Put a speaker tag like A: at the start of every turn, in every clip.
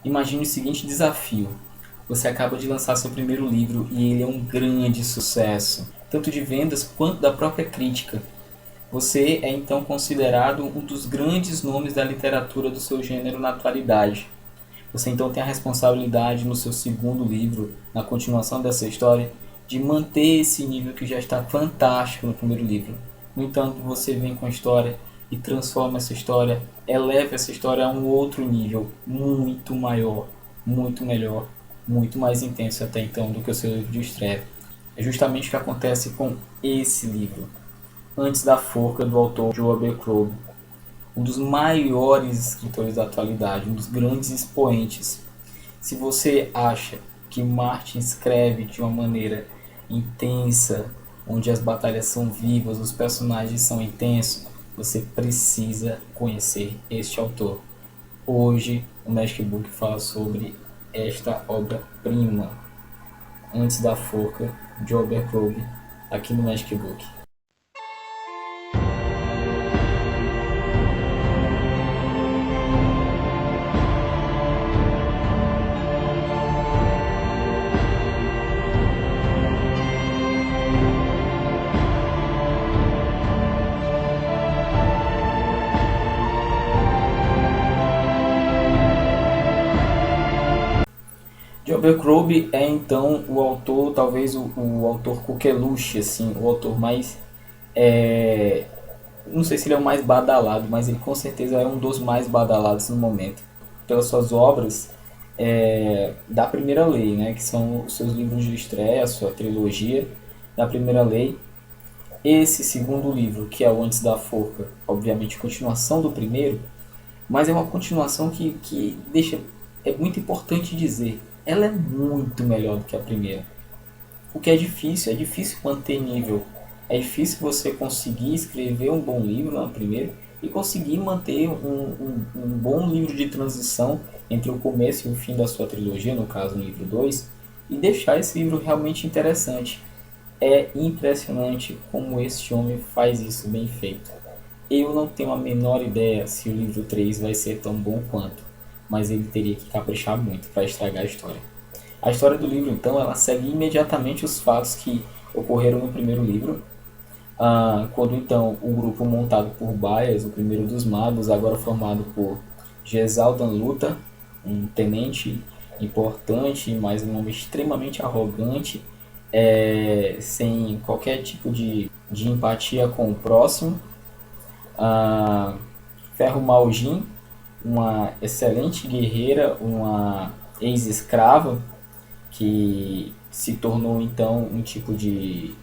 A: Imagine o seguinte desafio. Você acaba de lançar seu primeiro livro e ele é um grande sucesso, tanto de vendas quanto da própria crítica. Você é então considerado um dos grandes nomes da literatura do seu gênero na atualidade. Você então tem a responsabilidade no seu segundo livro, na continuação dessa história, de manter esse nível que já está fantástico no primeiro livro. No entanto, você vem com a história e transforma essa história, eleva essa história a um outro nível muito maior, muito melhor, muito mais intenso até então do que o seu livro de estreia. É justamente o que acontece com esse livro. Antes da Forca, do autor Joe Abercrombie, um dos maiores escritores da atualidade, um dos grandes expoentes. Se você acha que Martin escreve de uma maneira intensa, onde as batalhas são vivas, os personagens são intensos, você precisa conhecer este autor. Hoje o Magic Book fala sobre esta obra-prima, Antes da Forca, de Abercrombie, aqui no Magic Book. Joe Abercrombie é então o autor, talvez o autor coqueluche, assim, o autor mais, é, não sei se ele é o mais badalado, mas ele com certeza é um dos mais badalados no momento, pelas suas obras da Primeira Lei, né, que são os seus livros de estreia, a sua trilogia da Primeira Lei. Esse segundo livro, que é o Antes da Forca, obviamente continuação do primeiro, mas é uma continuação que deixa, é muito importante dizer, ela é muito melhor do que a primeira. O que é difícil manter nível, é difícil você conseguir escrever um bom livro na primeira e conseguir manter um bom livro de transição entre o começo e o fim da sua trilogia, no caso no livro 2, e deixar esse livro realmente interessante. É impressionante como este homem faz isso bem feito. Eu não tenho a menor ideia se o livro 3 vai ser tão bom quanto, mas ele teria que caprichar muito para estragar a história. A história do livro, então, ela segue imediatamente os fatos que ocorreram no primeiro livro, quando então o grupo montado por Bias, o primeiro dos magos, agora formado por Gesaldan Luta, um tenente importante, mas um homem extremamente arrogante, sem qualquer tipo de empatia com o próximo, a Ferro Maljin, uma excelente guerreira, uma ex-escrava que se tornou então um tipo de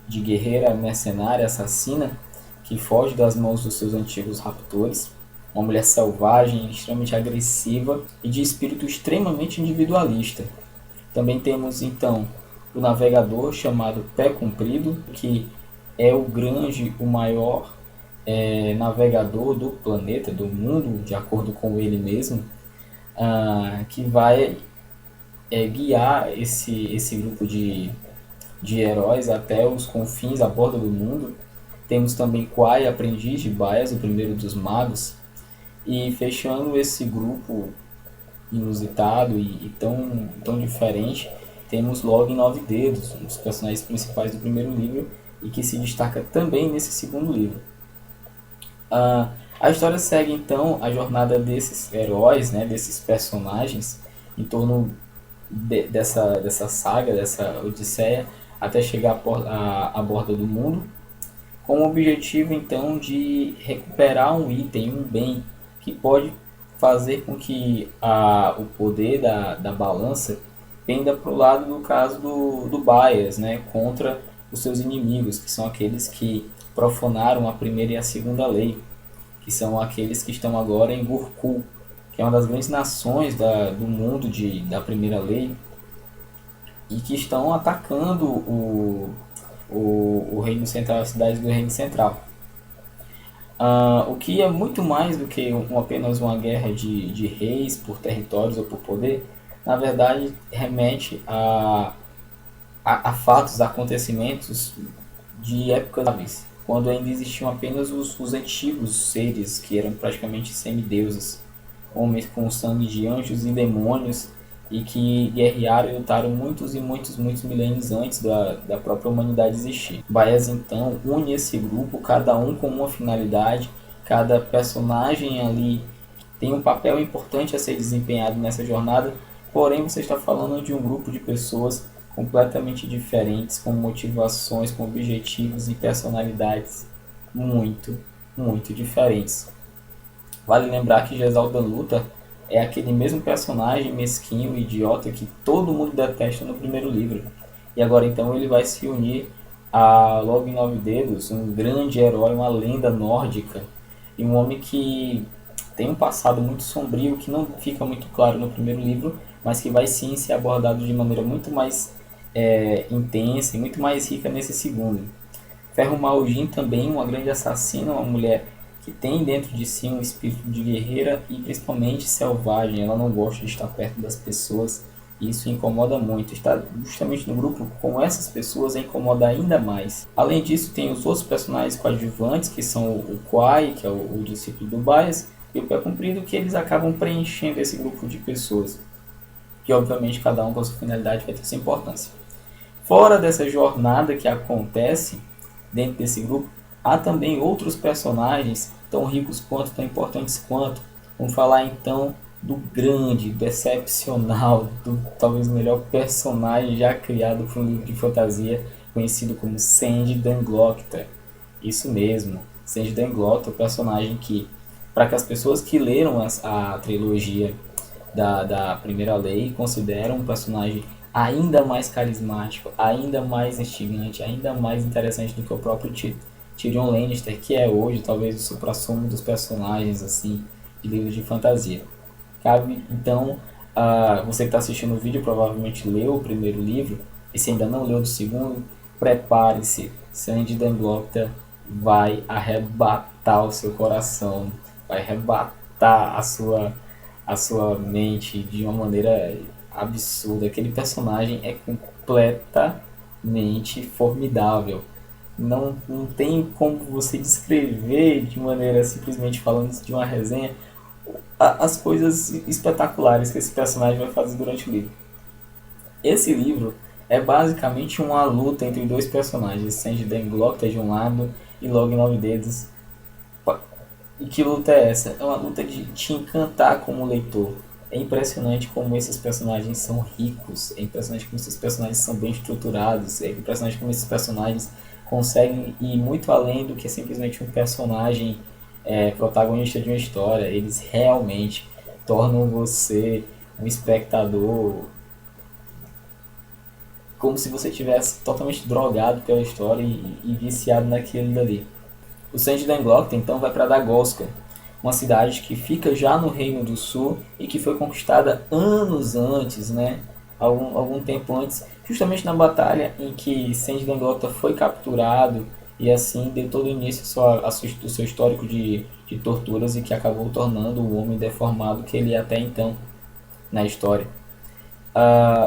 A: guerreira mercenária, assassina, que foge das mãos dos seus antigos raptores. Uma mulher selvagem, extremamente agressiva e de espírito extremamente individualista. Também temos então o navegador chamado Pé Comprido, que é o grande, o maior navegador do planeta, do mundo, de acordo com ele mesmo, que vai guiar esse grupo de heróis até os confins, a borda do mundo. Temos também Quai, aprendiz de Bias, o primeiro dos magos, e fechando esse grupo inusitado e tão diferente, temos Log Nove Dedos, um dos personagens principais do primeiro livro e que se destaca também nesse segundo livro. A história segue então a jornada desses heróis, né, desses personagens, em torno dessa saga, dessa odisseia, até chegar à borda do mundo, com o objetivo então de recuperar um item, um bem, que pode fazer com que o poder da balança penda para o lado, no caso do Bias, né, contra os seus inimigos, que são aqueles que profanaram a primeira e a segunda lei, que são aqueles que estão agora em Gurkul, que é uma das grandes nações do mundo da primeira lei, e que estão atacando o Reino Central, as cidades do Reino Central. O que é muito mais do que apenas uma guerra de reis por territórios ou por poder, na verdade remete a fatos, a acontecimentos de épocas quando ainda existiam apenas os antigos seres que eram praticamente semideuses. homens com sangue de anjos e demônios, e que guerrearam e lutaram muitos e muitos milênios antes da própria humanidade existir. Baez então une esse grupo, cada um com uma finalidade, cada personagem ali tem um papel importante a ser desempenhado nessa jornada, porém você está falando de um grupo de pessoas completamente diferentes, com motivações, com objetivos e personalidades muito diferentes. Vale lembrar que Gesalda Luta é aquele mesmo personagem mesquinho, idiota, que todo mundo detesta no primeiro livro. E agora então ele vai se unir a Logo em Nove Dedos, um grande herói, uma lenda nórdica, e um homem que tem um passado muito sombrio, que não fica muito claro no primeiro livro, mas que vai sim ser abordado de maneira muito mais intensa e muito mais rica nesse segundo. Ferro Maujin também, uma grande assassina, uma mulher que tem dentro de si um espírito de guerreira e principalmente selvagem. Ela não gosta de estar perto das pessoas e isso incomoda muito. Estar justamente no grupo com essas pessoas incomoda ainda mais. Além disso, tem os outros personagens coadjuvantes, que são o Quai, que é o discípulo do Baez, e o Pé Comprido, que eles acabam preenchendo esse grupo de pessoas. Que obviamente cada um com a sua finalidade vai ter sua importância. Fora dessa jornada que acontece dentro desse grupo, há também outros personagens tão ricos quanto, tão importantes quanto. Vamos falar então do grande, do excepcional, do talvez melhor personagem já criado para um livro de fantasia, conhecido como Sandy Danglocta. Isso mesmo, Sandy Danglocta é o personagem que, para que as pessoas que leram a trilogia da Primeira Lei consideram um personagem ainda mais carismático, ainda mais instigante, ainda mais interessante do que o próprio Tyrion Lannister, que é hoje talvez o suprassumo dos personagens assim de livros de fantasia. Cabe então, você que está assistindo o vídeo provavelmente leu o primeiro livro, e se ainda não leu do segundo, prepare-se, Sandy Danglocta vai arrebatar o seu coração, vai arrebatar a sua mente de uma maneira absurda. Aquele personagem é completamente formidável. Não tem como você descrever de maneira simplesmente falando de uma resenha as coisas espetaculares que esse personagem vai fazer durante o livro. Esse livro é basicamente uma luta entre dois personagens, Sandy Danglocta de um lado e Logo em Nove Dedos. E que luta é essa? É uma luta de te encantar como leitor. É impressionante como esses personagens são ricos, é impressionante como esses personagens são bem estruturados, é impressionante como esses personagens conseguem ir muito além do que simplesmente um personagem protagonista de uma história. Eles realmente tornam você um espectador como se você tivesse totalmente drogado pela história e viciado naquilo dali. O Sandy Danglocta então vai para Dagorska, uma cidade que fica já no Reino do Sul e que foi conquistada anos antes, né? Algum tempo antes, justamente na batalha em que Sandy Danglocta foi capturado e assim deu todo o início do seu histórico de torturas e que acabou tornando o homem deformado que ele é até então na história.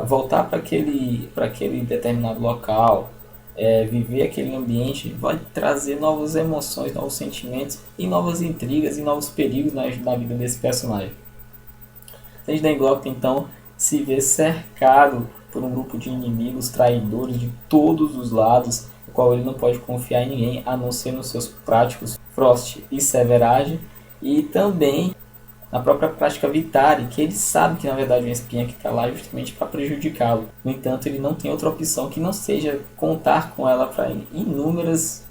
A: Voltar para aquele determinado local, viver aquele ambiente, vai trazer novas emoções, novos sentimentos e novas intrigas e novos perigos na vida desse personagem. Sandy Danglocta então se vê cercado por um grupo de inimigos traidores de todos os lados, o qual ele não pode confiar em ninguém a não ser nos seus práticos Frost e Severage, e também na própria prática Vitari, que ele sabe que na verdade é uma espinha que está lá justamente para prejudicá-lo. No entanto, ele não tem outra opção que não seja contar com ela para inúmeras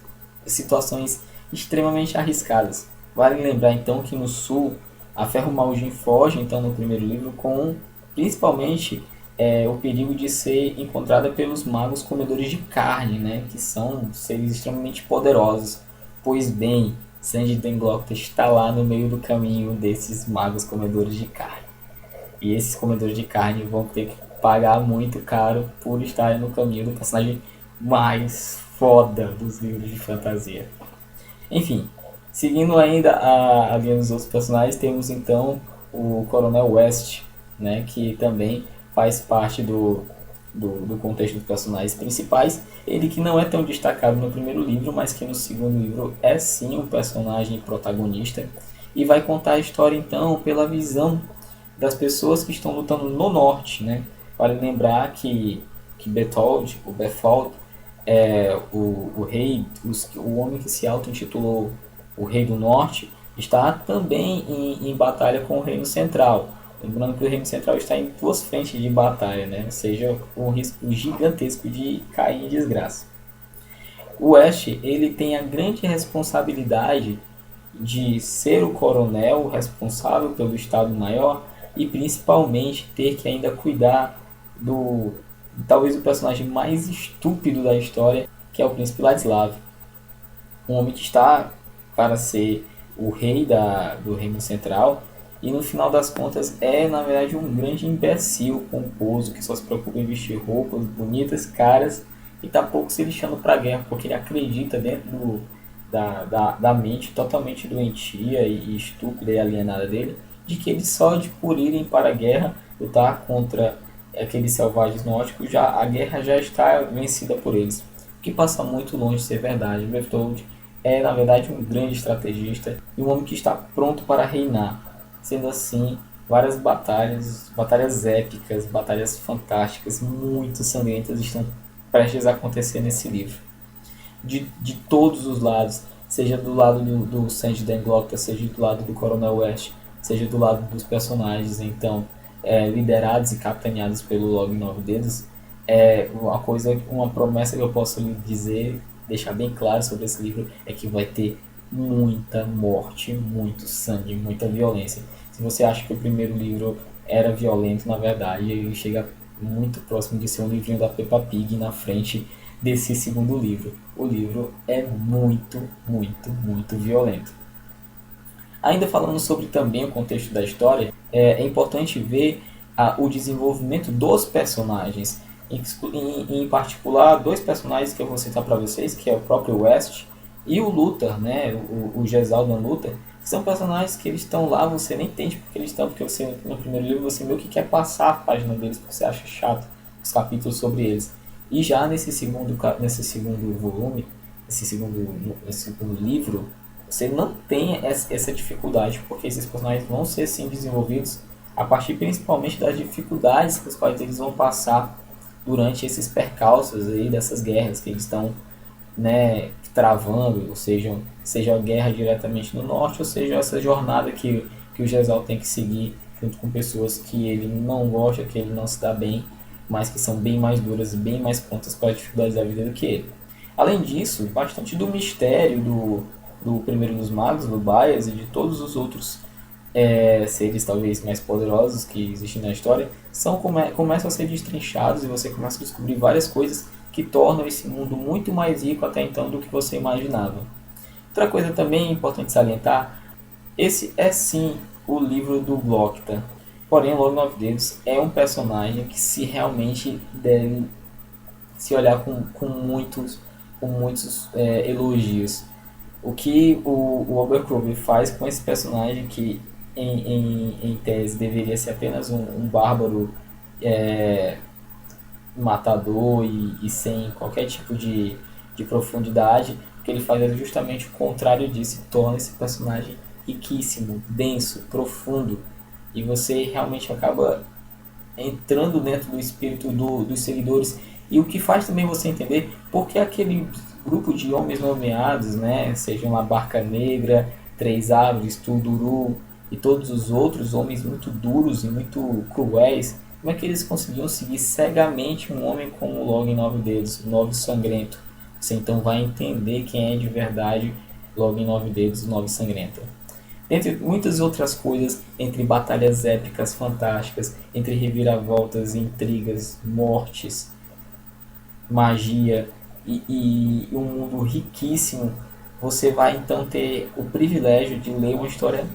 A: situações extremamente arriscadas. Vale lembrar então que no sul a Ferro Maujin foge então no primeiro livro com principalmente o perigo de ser encontrada pelos magos comedores de carne, né, que são seres extremamente poderosos. Pois bem, Sandy Danglocta está lá no meio do caminho desses magos comedores de carne. E esses comedores de carne vão ter que pagar muito caro por estarem no caminho do personagem mais foda dos livros de fantasia. Enfim, seguindo ainda a linha dos outros personagens, temos então o Coronel West, né, que também faz parte do contexto dos personagens principais. Ele que não é tão destacado no primeiro livro, mas que no segundo livro é sim um personagem protagonista. e vai contar a história então pela visão das pessoas que estão lutando no norte, né? Vale lembrar que Berthold, o Berthold, é o rei, o homem que se auto-intitulou o Rei do Norte, está também em batalha com o Reino Central. Lembrando que o Reino Central está em duas frentes de batalha, né? Ou seja, um risco gigantesco de cair em desgraça. O West, ele tem a grande responsabilidade de ser o coronel responsável pelo Estado-Maior e principalmente ter que ainda cuidar do talvez o personagem mais estúpido da história, que é o Príncipe Ladislav, um homem que está para ser o rei do Reino Central e no final das contas é na verdade um grande imbecil pomposo que só se preocupa em vestir roupas bonitas, caras e tá pouco se lixando para a guerra porque ele acredita dentro da mente totalmente doentia e estúpida e alienada dele de que ele só de por irem para a guerra lutar contra aqueles selvagens nórdicos a guerra já está vencida por eles, o que passa muito longe de ser verdade. Berthold é na verdade um grande estrategista e um homem que está pronto para reinar. Sendo assim, várias batalhas épicas, batalhas fantásticas, muito sangrentas estão prestes a acontecer nesse livro. De todos os lados, seja do lado do Sandy Denglock, seja do lado do Coronel West, seja do lado dos personagens, então, liderados e capitaneados pelo Log 9 Dedos, uma promessa que eu posso lhe dizer, deixar bem claro sobre esse livro, é que vai ter muita morte, muito sangue, muita violência. Se você acha que o primeiro livro era violento, na verdade, ele chega muito próximo de ser um livrinho da Peppa Pig na frente desse segundo livro. O livro é muito, muito, muito violento. Ainda falando sobre também o contexto da história, é importante ver o desenvolvimento dos personagens. Em particular, dois personagens que eu vou citar para vocês, que é o próprio West e o Luther, né, o Gesaldan Luther, que são personagens que eles estão lá, você nem entende porque eles estão, porque você no primeiro livro você meio que quer passar a página deles, porque você acha chato os capítulos sobre eles. E já nesse segundo volume, nesse segundo livro, você não tem essa dificuldade, porque esses personagens vão ser sim desenvolvidos a partir principalmente das dificuldades que os quais eles vão passar durante esses percalços aí dessas guerras que eles estão, né, travando, ou seja a guerra diretamente no norte, ou seja essa jornada que o Gesal tem que seguir junto com pessoas que ele não gosta, que ele não se dá bem, mas que são bem mais duras e bem mais prontas para as dificuldades da vida do que ele. Além disso, bastante do mistério do primeiro dos magos, do Bias, e de todos os outros seres talvez mais poderosos que existem na história, começam a ser destrinchados e você começa a descobrir várias coisas que tornam esse mundo muito mais rico até então do que você imaginava. Outra coisa também importante salientar, esse é sim o livro do Glokta. Porém, o Log 9 Dedos é um personagem que se realmente deve se olhar com muitos elogios. O que o Abercrombie faz com esse personagem que em tese deveria ser apenas um bárbaro matador e sem qualquer tipo de profundidade, o que ele faz é justamente o contrário disso, torna esse personagem riquíssimo, denso, profundo, e você realmente acaba entrando dentro do espírito dos seguidores, e o que faz também você entender porque aquele grupo de homens nomeados, né, sejam a Barca Negra, Três Árvores, Tulduru e todos os outros homens muito duros e muito cruéis, como é que eles conseguiam seguir cegamente um homem como o Log 9 Dedos, o Nove Sangrento? Você então vai entender quem é de verdade Log 9 Dedos, o Nove Sangrento. Entre muitas outras coisas, entre batalhas épicas fantásticas, entre reviravoltas, intrigas, mortes, magia e um mundo riquíssimo, você vai então ter o privilégio de ler uma história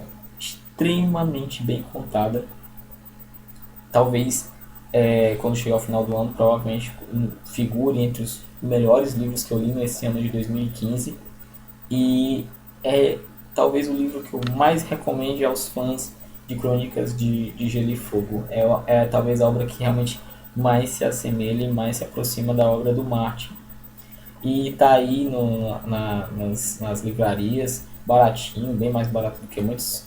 A: extremamente bem contada. Talvez quando chegar ao final do ano, provavelmente figure entre os melhores livros que eu li nesse ano de 2015, e é talvez o livro que eu mais recomendo aos fãs de Crônicas de Gelo e Fogo. É talvez a obra que realmente mais se assemelha e mais se aproxima da obra do Martin. E tá aí nas livrarias, baratinho, bem mais barato do que muitos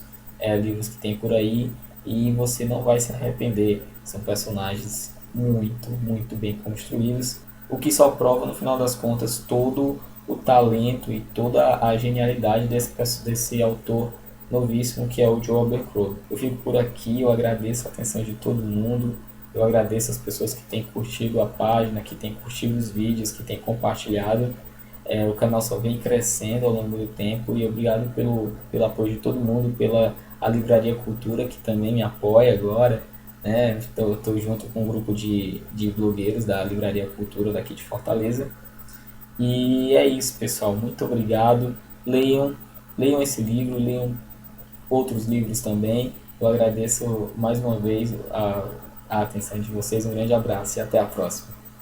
A: livros que tem por aí, e você não vai se arrepender. São personagens muito, muito bem construídos, o que só prova no final das contas todo o talento e toda a genialidade desse autor novíssimo que é o Joe Abercrombie. Eu fico por aqui, eu agradeço a atenção de todo mundo, eu agradeço as pessoas que têm curtido a página, que têm curtido os vídeos, que têm compartilhado. O canal só vem crescendo ao longo do tempo e obrigado pelo apoio de todo mundo, pela a Livraria Cultura, que também me apoia agora. Né? Estou junto com um grupo de blogueiros da Livraria Cultura daqui de Fortaleza. E é isso, pessoal. Muito obrigado. Leiam, leiam esse livro, leiam outros livros também. Eu agradeço mais uma vez a atenção de vocês. Um grande abraço e até a próxima.